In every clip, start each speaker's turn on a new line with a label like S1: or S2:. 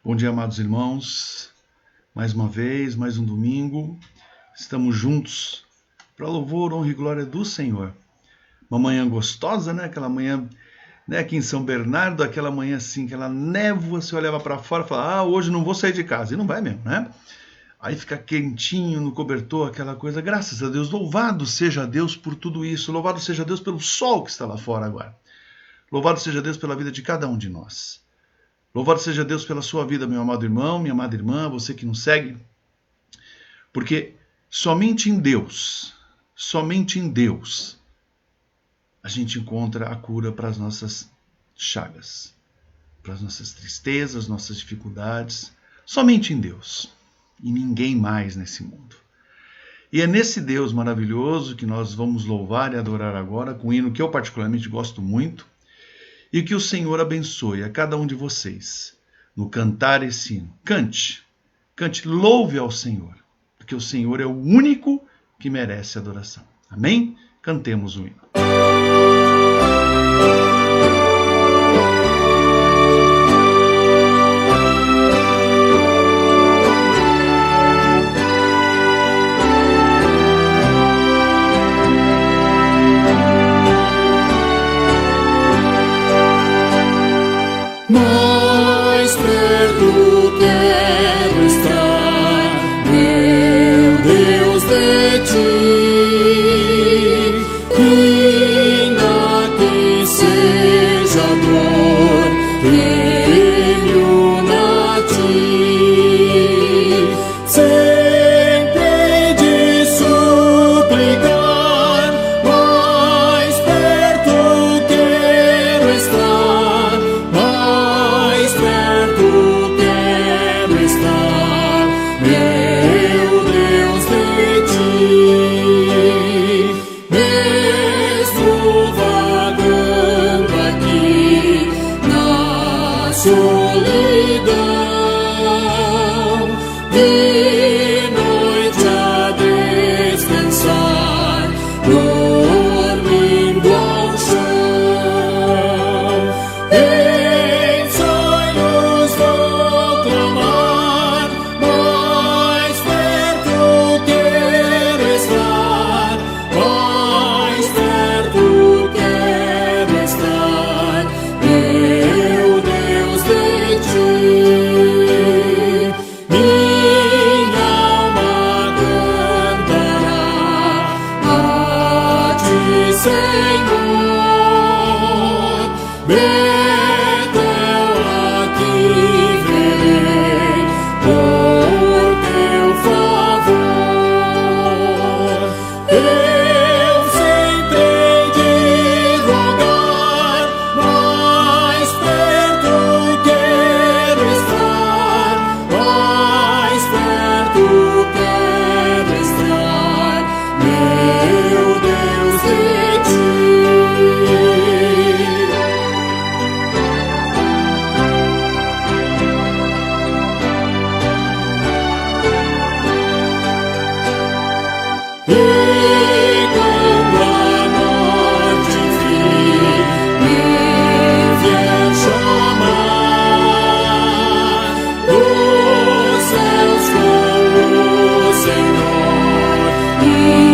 S1: Bom dia, amados irmãos. Mais uma vez, mais um domingo. Estamos juntos para louvor, honra e glória do Senhor. Uma manhã gostosa, né? Aquela manhã, né, aqui em São Bernardo, aquela manhã assim, aquela névoa, você olhava para fora e falava, hoje não vou sair de casa. E não vai mesmo, né? Aí fica quentinho no cobertor, aquela coisa. Graças a Deus, louvado seja Deus por tudo isso. Louvado seja Deus pelo sol que está lá fora agora. Louvado seja Deus pela vida de cada um de nós. Louvado seja Deus pela sua vida, meu amado irmão, minha amada irmã, você que nos segue. Porque somente em Deus, a gente encontra a cura para as nossas chagas, para as nossas tristezas, nossas dificuldades. Somente em Deus. E ninguém mais nesse mundo. E é nesse Deus maravilhoso que nós vamos louvar e adorar agora, com um hino que eu particularmente gosto muito, e que o Senhor abençoe a cada um de vocês no cantar esse hino. Cante, louve ao Senhor, porque o Senhor é o único que merece adoração. Amém? Cantemos o hino.
S2: Mais perto quero estar, meu Deus, de ti, ainda que seja dor que me una a ti, sempre hei de suplicar, mais perto quero estar, mais perto quero estar, meu Deus, de ti. Mesmo vagando aqui na solidão, de noite a descansar, dormindo ao chão, em sonhos vou clamar, mais perto quero estar, mais perto quero estar, meu Deus, de ti. Minha alma cantará a ti, Senhor. Betel aqui verei por teu favor. Eu sempre hei de rogar, mais perto quero estar, mais perto quero estar, meu Deus, de ti. E quando a morte enfim me vier chamar, dos céus com o Senhor irei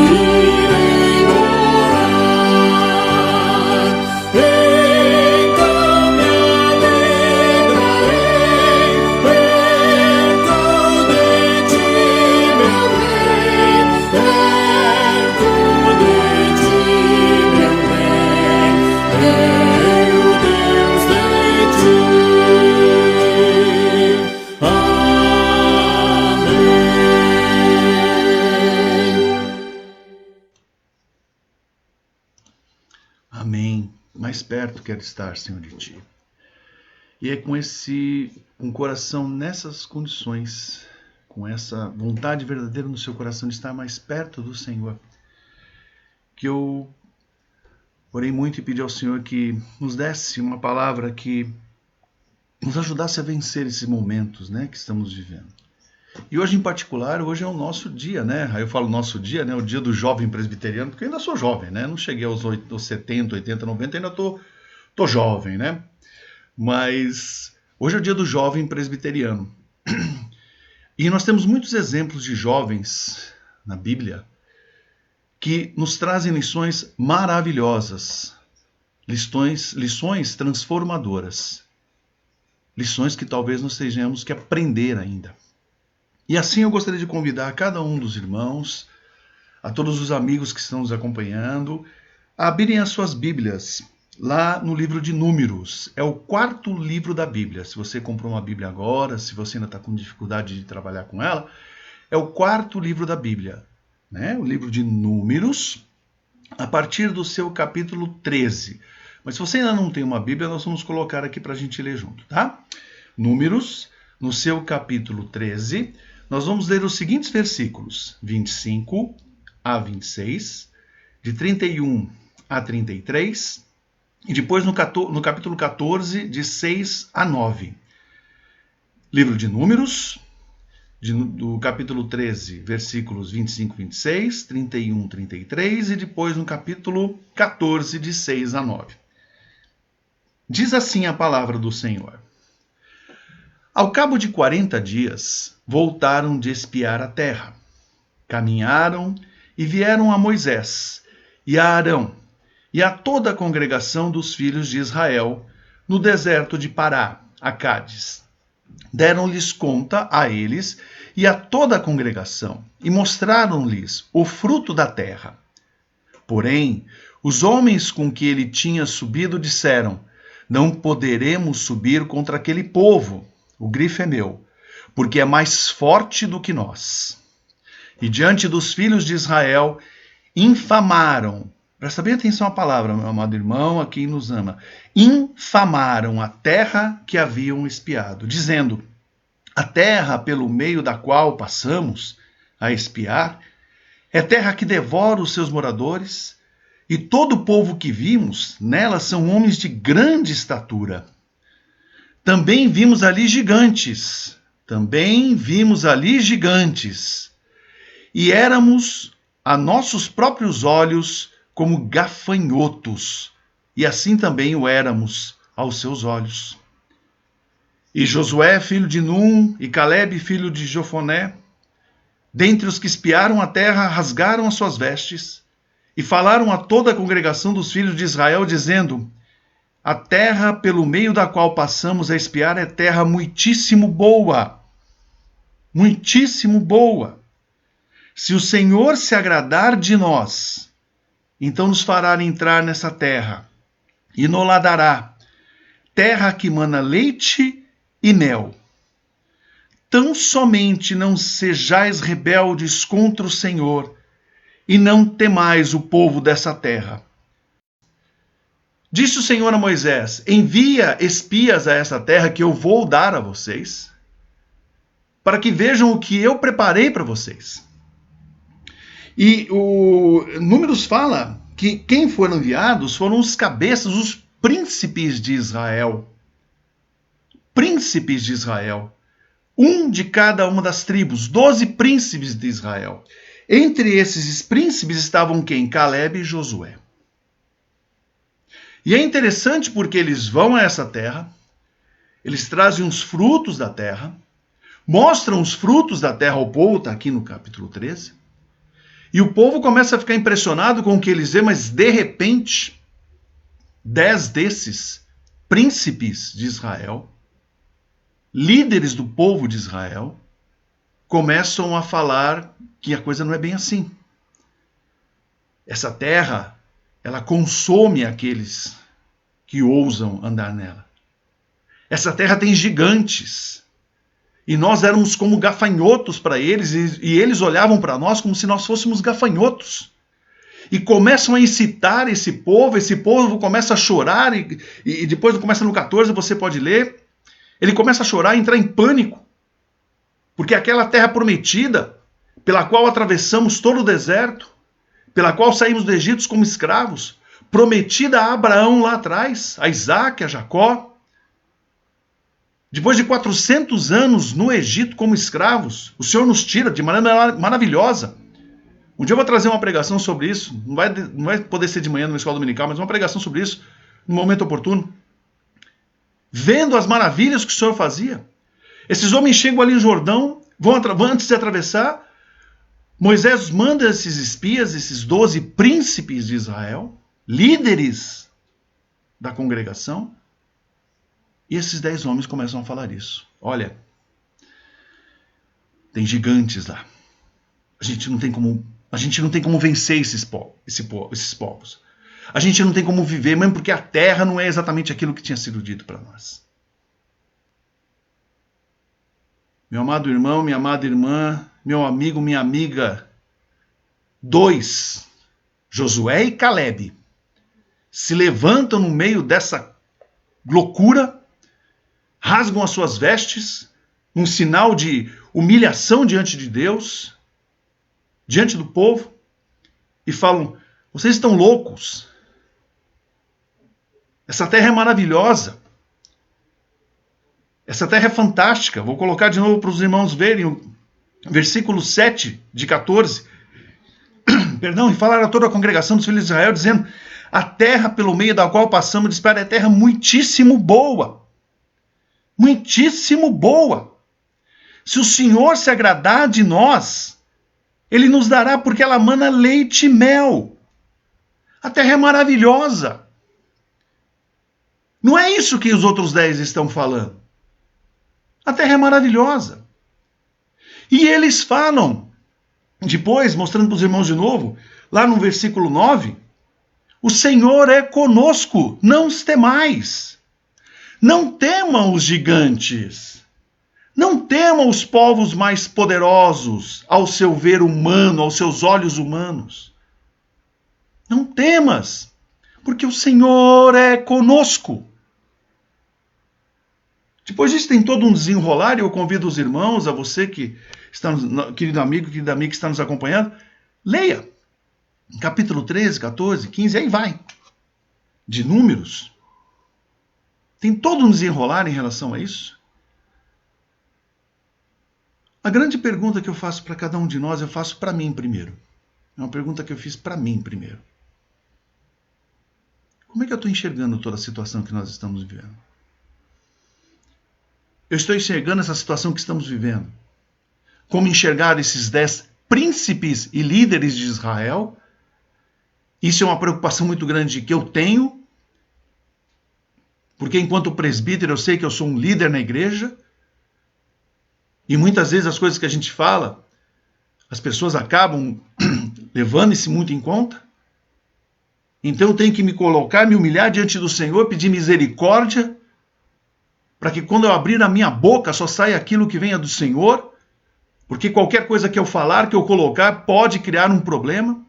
S2: morar. Então me alegrarei perto de ti, meu Rei, perto de ti, meu Rei, meu Deus, de ti. Amém.
S1: Amém. Mais perto quero estar, Senhor, de ti. E é com um coração nessas condições, com essa vontade verdadeira no seu coração de estar mais perto do Senhor, que eu orei muito e pedi ao Senhor que nos desse uma palavra que nos ajudasse a vencer esses momentos, né, que estamos vivendo. E hoje em particular, hoje é o nosso dia, né? Aí eu falo nosso dia, né? O dia do jovem presbiteriano, porque eu ainda sou jovem, né? Não cheguei aos 70, 80, 90, ainda tô jovem, né? Mas Hoje é o dia do jovem presbiteriano. E nós temos muitos exemplos de jovens na Bíblia que nos trazem lições maravilhosas, lições transformadoras, lições que talvez nós tenhamos que aprender ainda. E assim eu gostaria de convidar cada um dos irmãos, a todos os amigos que estão nos acompanhando, a abrirem as suas Bíblias lá no livro de Números. É o 4º livro da Bíblia. Se você comprou uma Bíblia agora, se você ainda está com dificuldade de trabalhar com ela, é o 4º livro da Bíblia, né? O livro de Números, a partir do seu capítulo 13. Mas se você ainda não tem uma Bíblia, nós vamos colocar aqui para a gente ler junto, tá? Números, no seu capítulo 13, nós vamos ler os seguintes versículos, 25 a 26, de 31 a 33, e depois no capítulo 14, de 6 a 9. Livro de Números, do capítulo 13, versículos 25 a 26, 31 a 33, e depois no capítulo 14, de 6 a 9. Diz assim a palavra do Senhor. Ao cabo de 40 dias, voltaram de espiar a terra. Caminharam e vieram a Moisés e a Arão e a toda a congregação dos filhos de Israel no deserto de Pará, a Cádiz. Deram-lhes conta a eles e a toda a congregação e mostraram-lhes o fruto da terra. Porém, os homens com que ele tinha subido disseram: não poderemos subir contra aquele povo. O grifo é meu, porque é mais forte do que nós. E diante dos filhos de Israel, infamaram, presta bem atenção à palavra, meu amado irmão, a quem nos ama, infamaram a terra que haviam espiado, dizendo: a terra pelo meio da qual passamos a espiar é terra que devora os seus moradores, e todo o povo que vimos nela são homens de grande estatura. Também vimos ali gigantes, e éramos a nossos próprios olhos como gafanhotos, e assim também o éramos aos seus olhos. E Josué, filho de Num, e Calebe, filho de Jofoné, dentre os que espiaram a terra, rasgaram as suas vestes, e falaram a toda a congregação dos filhos de Israel, dizendo: a terra pelo meio da qual passamos a espiar é terra muitíssimo boa. Muitíssimo boa. Se o Senhor se agradar de nós, então nos fará entrar nessa terra, e nos-la dará, terra que mana leite e mel. Tão somente não sejais rebeldes contra o Senhor, e não temais o povo dessa terra. Disse o Senhor a Moisés: envia espias a essa terra que eu vou dar a vocês, para que vejam o que eu preparei para vocês. E o Números fala que quem foram enviados foram os cabeças, os príncipes de Israel. Príncipes de Israel. Um de cada uma das tribos, 12 príncipes de Israel. Entre esses príncipes estavam quem? Calebe e Josué. E é interessante porque eles vão a essa terra, eles trazem os frutos da terra, mostram os frutos da terra ao povo, está aqui no capítulo 13, e o povo começa a ficar impressionado com o que eles veem, mas de repente, 10 desses príncipes de Israel, líderes do povo de Israel, começam a falar que a coisa não é bem assim. Essa terra, ela consome aqueles que ousam andar nela. Essa terra tem gigantes. E nós éramos como gafanhotos para eles, e eles olhavam para nós como se nós fôssemos gafanhotos. E começam a incitar esse povo começa a chorar, e depois começa no 14, você pode ler, ele começa a chorar e entrar em pânico. Porque aquela terra prometida, pela qual atravessamos todo o deserto, pela qual saímos do Egito como escravos, prometida a Abraão lá atrás, a Isaac, a Jacó. Depois de 400 anos no Egito como escravos, o Senhor nos tira de maneira maravilhosa. Um dia eu vou trazer uma pregação sobre isso, não vai poder ser de manhã numa escola dominical, mas uma pregação sobre isso no momento oportuno. vendo as maravilhas que o Senhor fazia. Esses homens chegam ali no Jordão, vão antes de atravessar, Moisés manda esses espias, esses 12 príncipes de Israel, líderes da congregação, e esses 10 homens começam a falar isso. Olha, tem gigantes lá. A gente não tem como vencer esses povos. A gente não tem como viver, mesmo porque a terra não é exatamente aquilo que tinha sido dito para nós. Meu amado irmão, minha amada irmã, meu amigo, minha amiga, 2, Josué e Caleb, se levantam no meio dessa loucura, rasgam as suas vestes, um sinal de humilhação diante de Deus, diante do povo, e falam: vocês estão loucos. Essa terra é maravilhosa. Essa terra é fantástica. Vou colocar de novo para os irmãos verem o versículo 7 de 14. Perdão, e falaram a toda a congregação dos filhos de Israel, dizendo: a terra pelo meio da qual passamos dispara é terra muitíssimo boa. Muitíssimo boa. Se o Senhor se agradar de nós, Ele nos dará, porque ela mana leite e mel. A terra é maravilhosa. Não é isso que os outros 10 estão falando. A terra é maravilhosa. E eles falam, depois, mostrando para os irmãos de novo, lá no versículo 9, o Senhor é conosco, não os temais. Não temam os gigantes. Não temam os povos mais poderosos, ao seu ver humano, aos seus olhos humanos. Não temas, porque o Senhor é conosco. Depois disso tem todo um desenrolar, e eu convido os irmãos, a você que está, querido amigo, querida amiga que está nos acompanhando, leia. Capítulo 13, 14, 15, aí vai. De Números. Tem todo um desenrolar em relação a isso. A grande pergunta que eu faço para cada um de nós, eu faço para mim primeiro. É uma pergunta que eu fiz para mim primeiro. Como é que eu estou enxergando toda a situação que nós estamos vivendo? Eu estou enxergando essa situação que estamos vivendo. Como enxergar esses 10 príncipes e líderes de Israel? Isso é uma preocupação muito grande que eu tenho, porque enquanto presbítero eu sei que eu sou um líder na igreja, e muitas vezes as coisas que a gente fala, as pessoas acabam levando isso muito em conta. Então eu tenho que me colocar, me humilhar diante do Senhor, pedir misericórdia, para que quando eu abrir a minha boca só saia aquilo que venha do Senhor, porque qualquer coisa que eu falar, que eu colocar, pode criar um problema.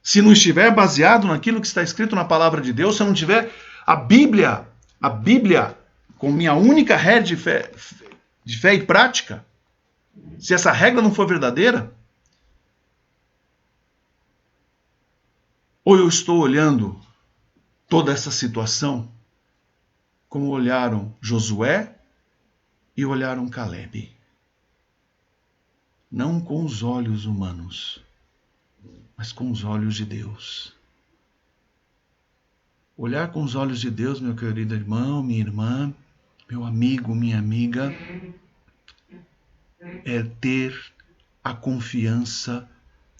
S1: Se não estiver baseado naquilo que está escrito na palavra de Deus, se eu não tiver a Bíblia como minha única regra de fé e prática, se essa regra não for verdadeira, ou eu estou olhando toda essa situação como olharam Josué e olharam Caleb. Não com os olhos humanos, mas com os olhos de Deus. Olhar com os olhos de Deus, meu querido irmão, minha irmã, meu amigo, minha amiga, é ter a confiança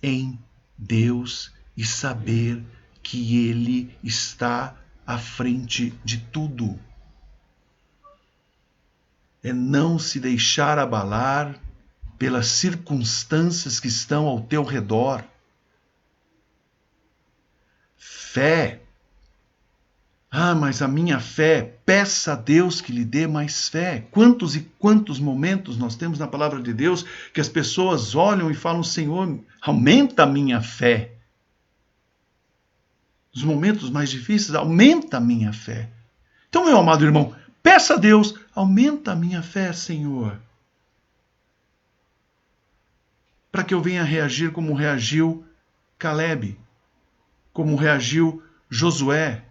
S1: em Deus e saber que Ele está à frente de tudo. É não se deixar abalar pelas circunstâncias que estão ao teu redor. Fé. Ah, mas a minha fé, peça a Deus que lhe dê mais fé. Quantos e quantos momentos nós temos na palavra de Deus que as pessoas olham e falam: Senhor, aumenta a minha fé. Nos momentos mais difíceis, aumenta a minha fé. Então, meu amado irmão, peça a Deus, aumenta a minha fé, Senhor. Para que eu venha reagir como reagiu Caleb, como reagiu Josué,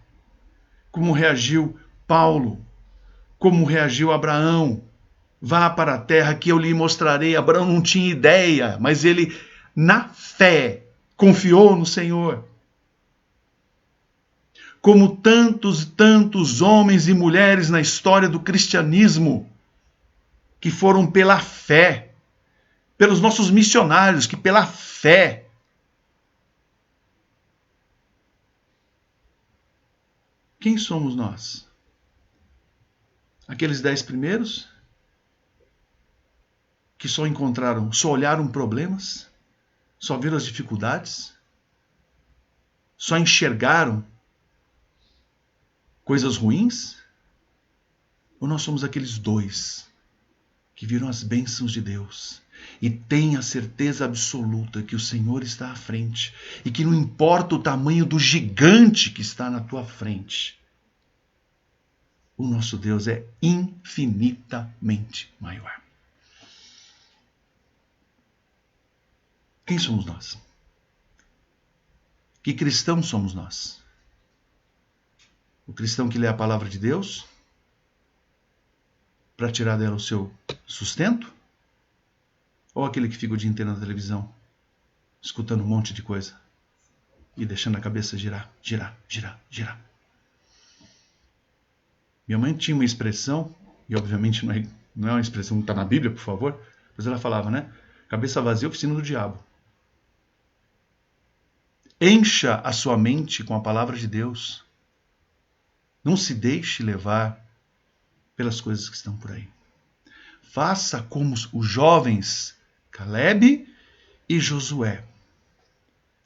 S1: como reagiu Paulo, como reagiu Abraão. Vá para a terra que eu lhe mostrarei. Abraão não tinha ideia, mas ele, na fé, confiou no Senhor. como tantos e tantos homens e mulheres na história do cristianismo que foram pela fé, pelos nossos missionários que pela fé quem somos nós? Aqueles 10 primeiros que só olharam problemas, só viram as dificuldades, só enxergaram coisas ruins? Ou nós somos aqueles 2 que viram as bênçãos de Deus e têm a certeza absoluta que o Senhor está à frente e que não importa o tamanho do gigante que está na tua frente, o nosso Deus é infinitamente maior. Quem somos nós? Que cristão somos nós? O cristão que lê a palavra de Deus para tirar dela o seu sustento? Ou aquele que fica o dia inteiro na televisão, escutando um monte de coisa e deixando a cabeça girar, girar, girar, girar? Minha mãe tinha uma expressão, e obviamente não é uma expressão que está na Bíblia, por favor, mas ela falava, né? Cabeça vazia, oficina do diabo. Encha a sua mente com a palavra de Deus. Não se deixe levar pelas coisas que estão por aí. Faça como os jovens Caleb e Josué.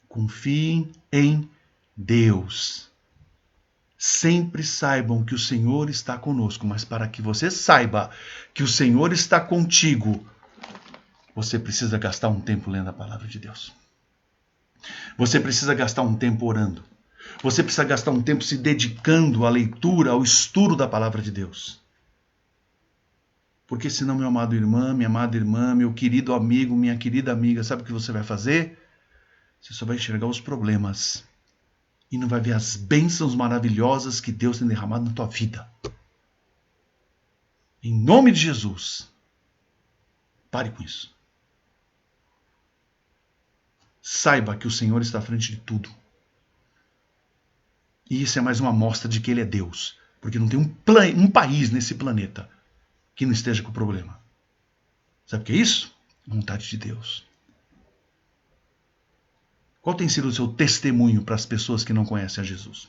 S1: Confiem em Deus. Sempre saibam que o Senhor está conosco, mas para que você saiba que o Senhor está contigo, você precisa gastar um tempo lendo a palavra de Deus. Você precisa gastar um tempo orando. Você precisa gastar um tempo se dedicando à leitura, ao estudo da palavra de Deus. Porque senão, meu amado irmão, minha amada irmã, meu querido amigo, minha querida amiga, sabe o que você vai fazer? Você só vai enxergar os problemas e não vai ver as bênçãos maravilhosas que Deus tem derramado na tua vida. Em nome de Jesus, pare com isso. Saiba que o Senhor está à frente de tudo. E isso é mais uma amostra de que Ele é Deus. Porque não tem um país nesse planeta que não esteja com problema. Sabe o que é isso? Vontade de Deus. Qual tem sido o seu testemunho para as pessoas que não conhecem a Jesus?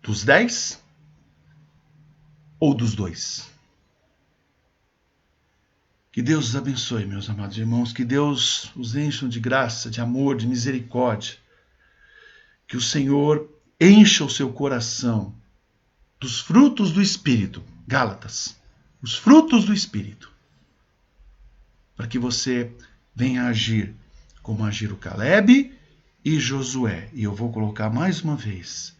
S1: Dos 10 ou dos 2? Que Deus os abençoe, meus amados irmãos. Que Deus os encha de graça, de amor, de misericórdia. Que o Senhor encha o seu coração dos frutos do Espírito. Gálatas. Os frutos do Espírito. Para que você venha agir como agiram Caleb e Josué. E eu vou colocar mais uma vez.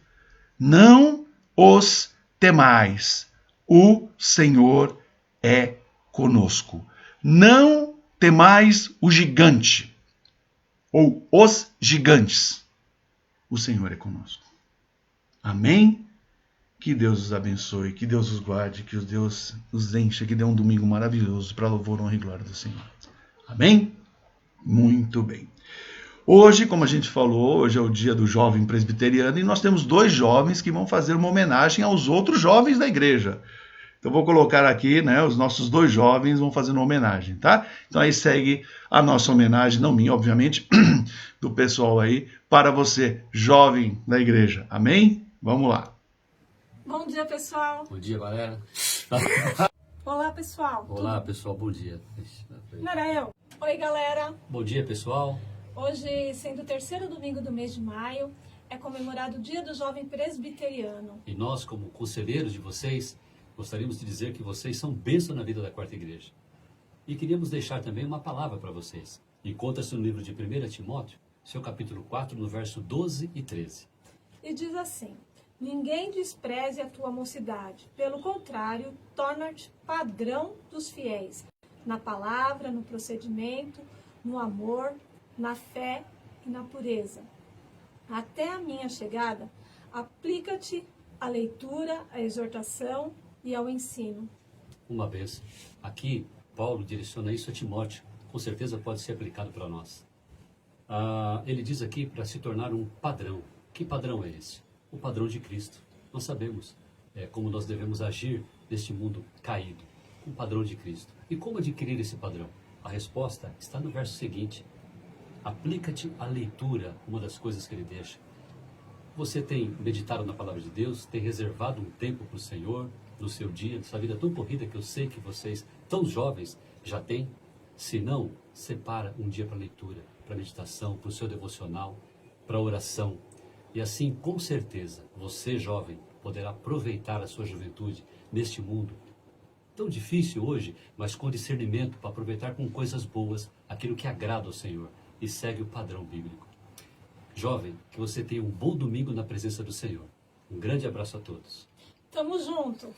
S1: Não os temais. O Senhor é conosco. Não temais o gigante. Ou os gigantes. O Senhor é conosco. Amém? Que Deus os abençoe, que Deus os guarde, que Deus os encha, que dê um domingo maravilhoso para louvor, honra e glória do Senhor. Amém? Muito bem. Hoje, como a gente falou, hoje é o dia do jovem presbiteriano e nós temos 2 jovens que vão fazer uma homenagem aos outros jovens da igreja. Então vou colocar aqui, né, os nossos 2 jovens vão fazer uma homenagem, tá? Então aí segue a nossa homenagem, não minha, obviamente, do pessoal aí, para você, jovem da igreja. Amém? Vamos lá.
S3: Bom dia, pessoal.
S2: Bom dia, galera.
S3: Olá, pessoal.
S2: Olá, pessoal, bom dia.
S3: Não era eu? Oi, galera.
S2: Bom dia, pessoal.
S3: Hoje, sendo o 3º domingo do mês de maio, é comemorado o Dia do Jovem Presbiteriano.
S2: E nós, como conselheiros de vocês, gostaríamos de dizer que vocês são bênção na vida da Quarta Igreja. E queríamos deixar também uma palavra para vocês. Encontra-se no livro de 1 Timóteo, seu capítulo 4, no verso 12 e 13.
S3: E diz assim: ninguém despreze a tua mocidade. Pelo contrário, torna-te padrão dos fiéis. Na palavra, no procedimento, no amor, na fé e na pureza. Até a minha chegada, aplica-te à leitura, à exortação e ao ensino.
S2: Uma vez, aqui, Paulo direciona isso a Timóteo. Com certeza pode ser aplicado para nós. Ele diz aqui para se tornar um padrão. Que padrão é esse? o padrão de Cristo. Nós sabemos como nós devemos agir neste mundo caído, com o padrão de Cristo. E como adquirir esse padrão? A resposta está no verso seguinte. Aplica-te à leitura, uma das coisas que ele deixa. Você tem meditado na palavra de Deus, tem reservado um tempo para o Senhor no seu dia, nessa vida tão corrida que eu sei que vocês, tão jovens, já têm? Se não, separa um dia para leitura, para meditação, para o seu devocional, para oração. E assim, com certeza, você, jovem, poderá aproveitar a sua juventude neste mundo tão difícil hoje, mas com discernimento para aproveitar com coisas boas aquilo que agrada ao Senhor e segue o padrão bíblico. Jovem, que você tenha um bom domingo na presença do Senhor. Um grande abraço a todos.
S3: Tamo junto.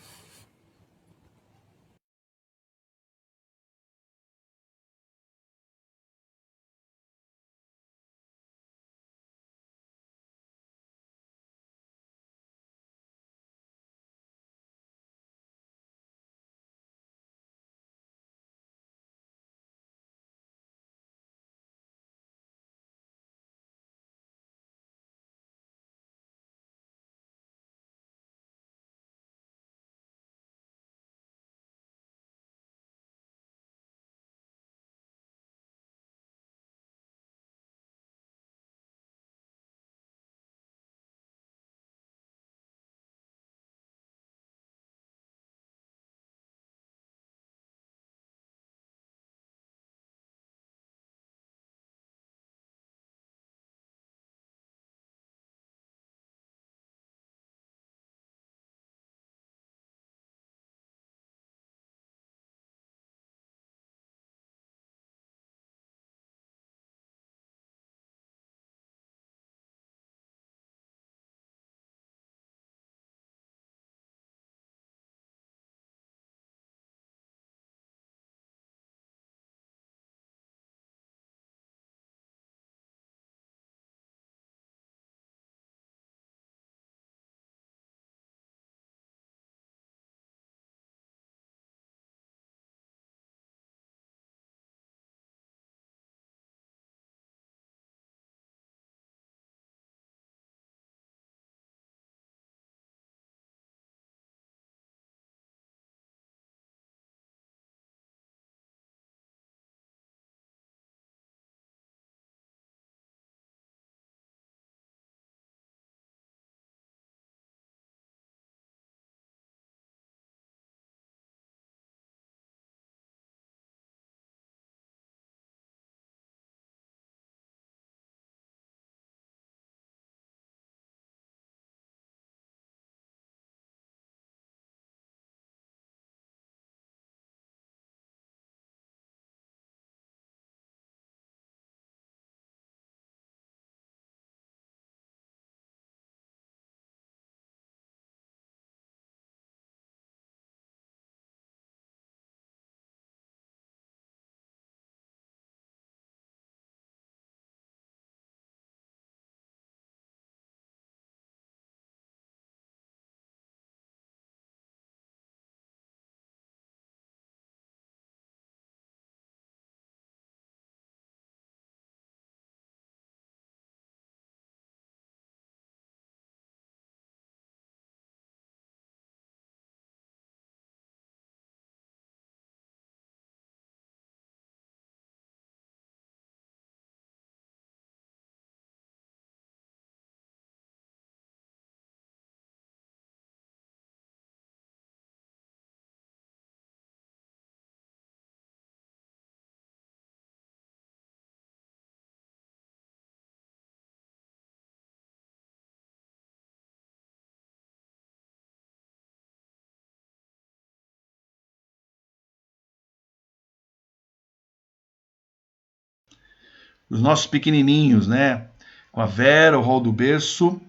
S1: Os nossos pequenininhos, né? Com a Vera, o rol do berço,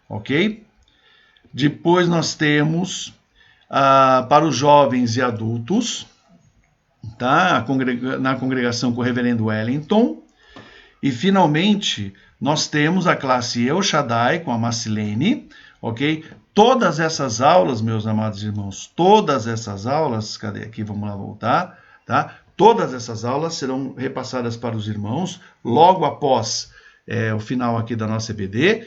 S1: ok? Depois nós temos para os jovens e adultos, tá? Na congregação com o reverendo Wellington. E finalmente nós temos a classe El Shaddai com a Marcilene, ok? Todas essas aulas, meus amados irmãos, todas essas aulas, cadê aqui? Vamos lá voltar, tá? Todas essas aulas serão repassadas para os irmãos logo após o final aqui da nossa EBD.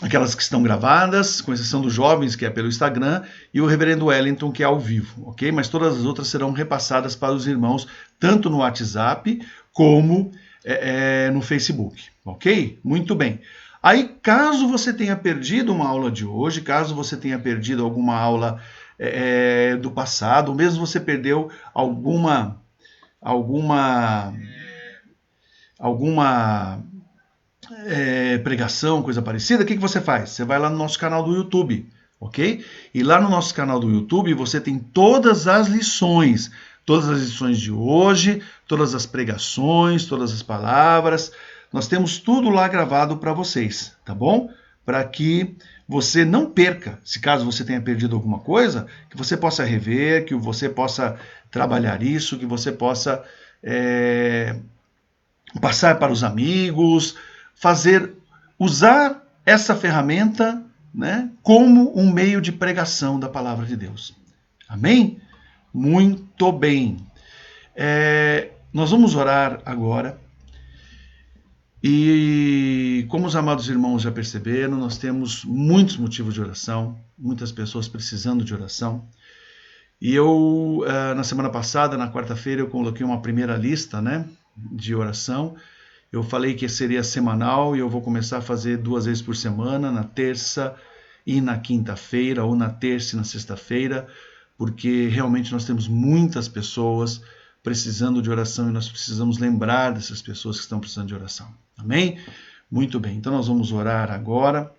S1: aquelas que estão gravadas, com exceção dos jovens, que é pelo Instagram, e o Reverendo Wellington, que é ao vivo, ok? Mas todas as outras serão repassadas para os irmãos, tanto no WhatsApp como no Facebook, ok? Muito bem. Aí, caso você tenha perdido uma aula de hoje, caso você tenha perdido alguma aula do passado, ou mesmo você perdeu alguma pregação, coisa parecida, o que você faz? Você vai lá no nosso canal do YouTube, ok? E lá no nosso canal do YouTube você tem todas as lições de hoje, todas as pregações, todas as palavras. Nós temos tudo lá gravado para vocês, tá bom? Para que você não perca, se caso você tenha perdido alguma coisa, que você possa rever, que você possa trabalhar isso, que você possa passar para os amigos, usar essa ferramenta, né, como um meio de pregação da palavra de Deus. Amém? Muito bem. Nós vamos orar agora. E como os amados irmãos já perceberam, nós temos muitos motivos de oração, muitas pessoas precisando de oração. E eu, na semana passada, na quarta-feira, eu coloquei uma primeira lista, né, de oração. Eu falei que seria semanal e eu vou começar a fazer 2 vezes por semana, na terça e na quinta-feira, ou na terça e na sexta-feira, porque realmente nós temos muitas pessoas precisando de oração e nós precisamos lembrar dessas pessoas que estão precisando de oração. Amém? Muito bem, então nós vamos orar agora.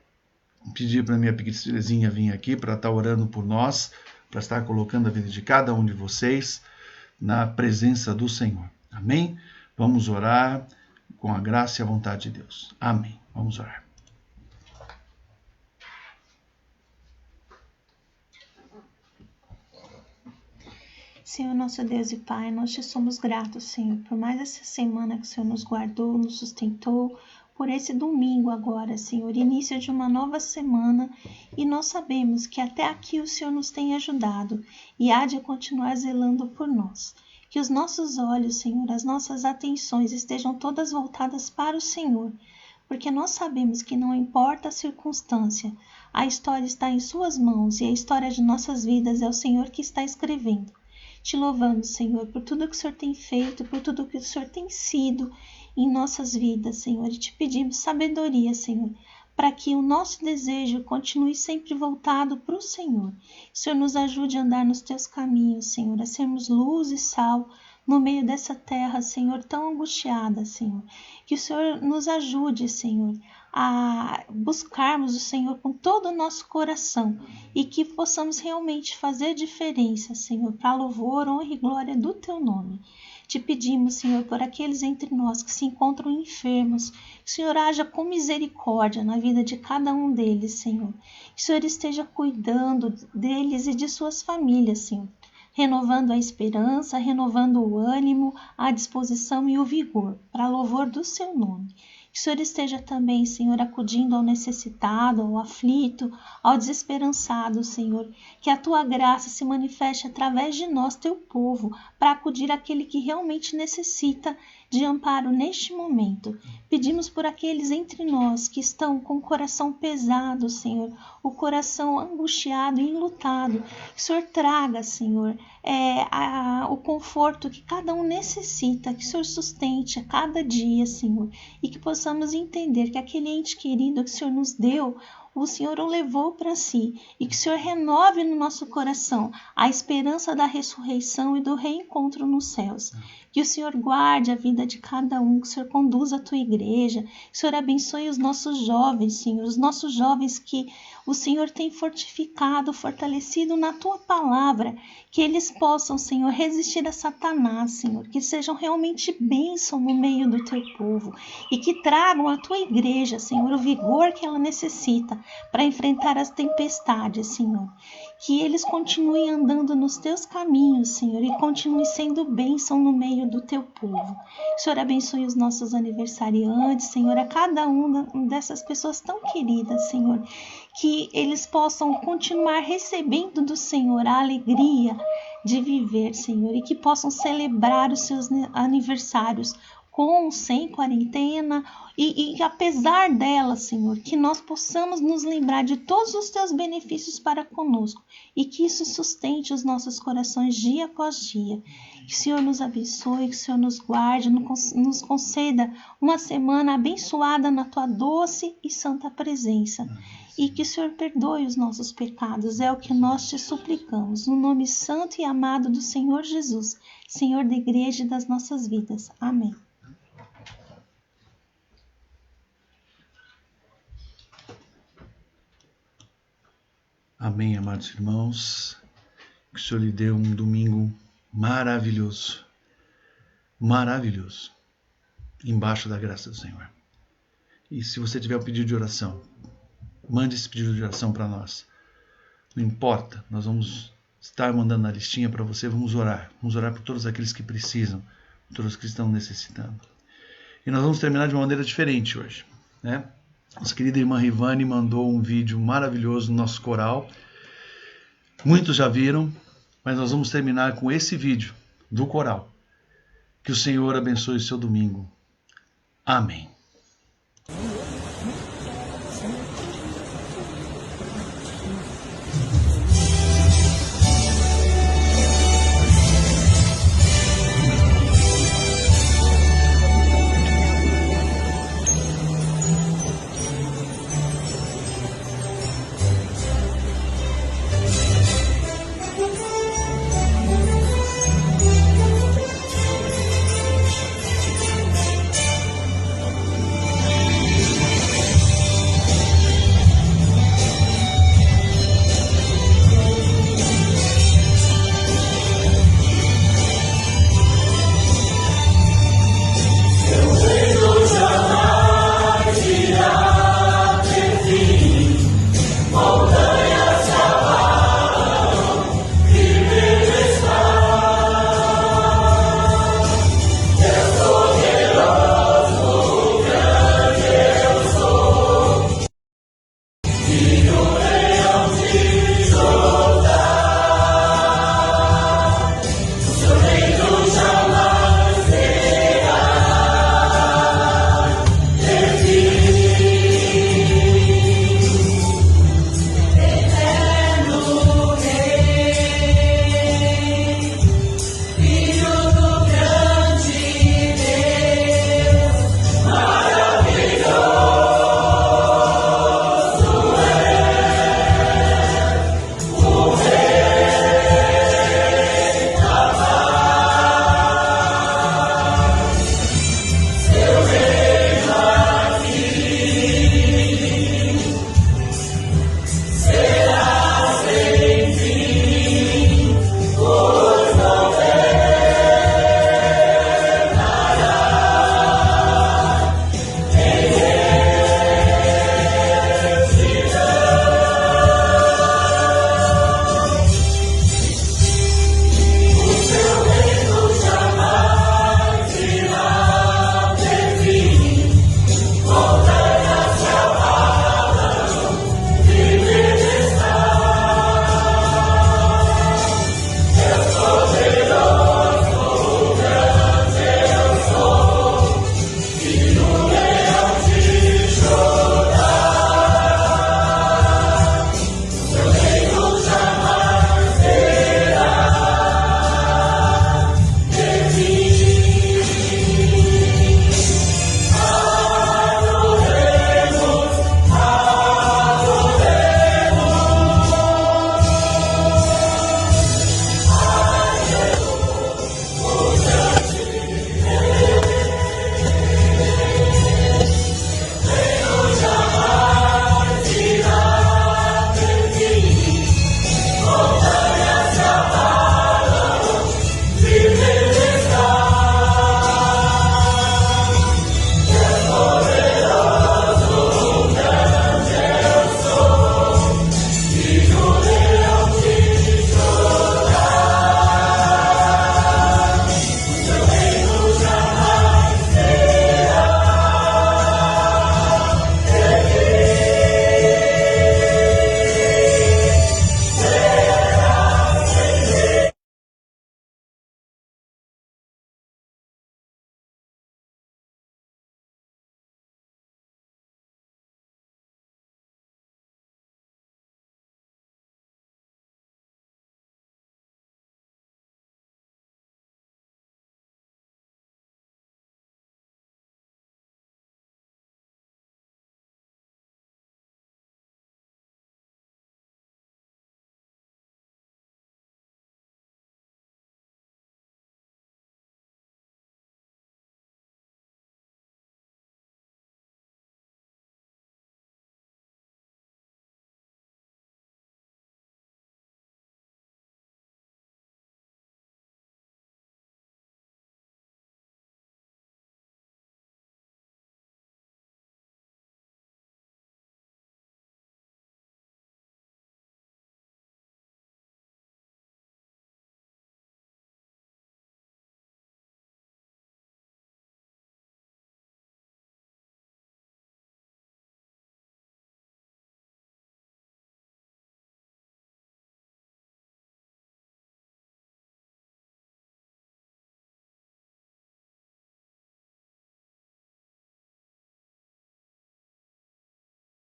S1: Pedir para minha pequenininha vir aqui para estar orando por nós, para estar colocando a vida de cada um de vocês na presença do Senhor. Amém? Vamos orar com a graça e a vontade de Deus. Amém. Vamos orar.
S4: Senhor, nosso Deus e Pai, nós te somos gratos, Senhor, por mais essa semana que o Senhor nos guardou, nos sustentou, por esse domingo agora, Senhor, início de uma nova semana, e nós sabemos que até aqui o Senhor nos tem ajudado e há de continuar zelando por nós. Que os nossos olhos, Senhor, as nossas atenções estejam todas voltadas para o Senhor, porque nós sabemos que não importa a circunstância, a história está em suas mãos e a história de nossas vidas é o Senhor que está escrevendo. Te louvamos, Senhor, por tudo que o Senhor tem feito, por tudo que o Senhor tem sido em nossas vidas, Senhor, e te pedimos sabedoria, Senhor, para que o nosso desejo continue sempre voltado para o Senhor. Que o Senhor nos ajude a andar nos teus caminhos, Senhor, a sermos luz e sal no meio dessa terra, Senhor, tão angustiada, Senhor. Que o Senhor nos ajude, Senhor, a buscarmos o Senhor com todo o nosso coração e que possamos realmente fazer diferença, Senhor, para louvor, honra e glória do teu nome. Te pedimos, Senhor, por aqueles entre nós que se encontram enfermos, que o Senhor haja com misericórdia na vida de cada um deles, Senhor. Que o Senhor esteja cuidando deles e de suas famílias, Senhor, renovando a esperança, renovando o ânimo, a disposição e o vigor, para louvor do seu nome. Que o Senhor esteja também, Senhor, acudindo ao necessitado, ao aflito, ao desesperançado, Senhor. Que a tua graça se manifeste através de nós, teu povo, para acudir àquele que realmente necessita de amparo neste momento. Pedimos por aqueles entre nós que estão com o coração pesado, Senhor, o coração angustiado e enlutado. Que o Senhor traga, Senhor, o conforto que cada um necessita, que o Senhor sustente a cada dia, Senhor, e que possamos entender que aquele ente querido que o Senhor nos deu, o Senhor o levou para si, e que o Senhor renove no nosso coração a esperança da ressurreição e do reencontro nos céus. Que o Senhor guarde a vida de cada um, que o Senhor conduza a tua igreja, que o Senhor abençoe os nossos jovens, Senhor, os nossos jovens que o Senhor tem fortificado, fortalecido na tua palavra, que eles possam, Senhor, resistir a Satanás, Senhor, que sejam realmente bênção no meio do teu povo e que tragam à tua igreja, Senhor, o vigor que ela necessita para enfrentar as tempestades, Senhor. Que eles continuem andando nos teus caminhos, Senhor, e continuem sendo bênção no meio do teu povo. Que o Senhor abençoe os nossos aniversariantes, Senhor, a cada uma dessas pessoas tão queridas, Senhor. Que eles possam continuar recebendo do Senhor a alegria de viver, Senhor, e que possam celebrar os seus aniversários com, sem quarentena, e apesar dela, Senhor, que nós possamos nos lembrar de todos os teus benefícios para conosco e que isso sustente os nossos corações dia após dia. Que o Senhor nos abençoe, que o Senhor nos guarde, nos conceda uma semana abençoada na tua doce e santa presença. E que o Senhor perdoe os nossos pecados, é o que nós te suplicamos, no nome santo e amado do Senhor Jesus, Senhor da igreja e das nossas vidas. Amém.
S1: Amém, amados irmãos. Que o Senhor lhe dê um domingo maravilhoso, maravilhoso, embaixo da graça do Senhor. E se você tiver um pedido de oração, mande esse pedido de oração para nós. Não importa, nós vamos estar mandando na listinha para você, vamos orar por todos aqueles que precisam, por todos que estão necessitando. E nós vamos terminar de uma maneira diferente hoje, né? Nossa querida irmã Rivane mandou um vídeo maravilhoso no nosso coral. Muitos já viram, mas nós vamos terminar com esse vídeo do coral. Que o Senhor abençoe o seu domingo. Amém.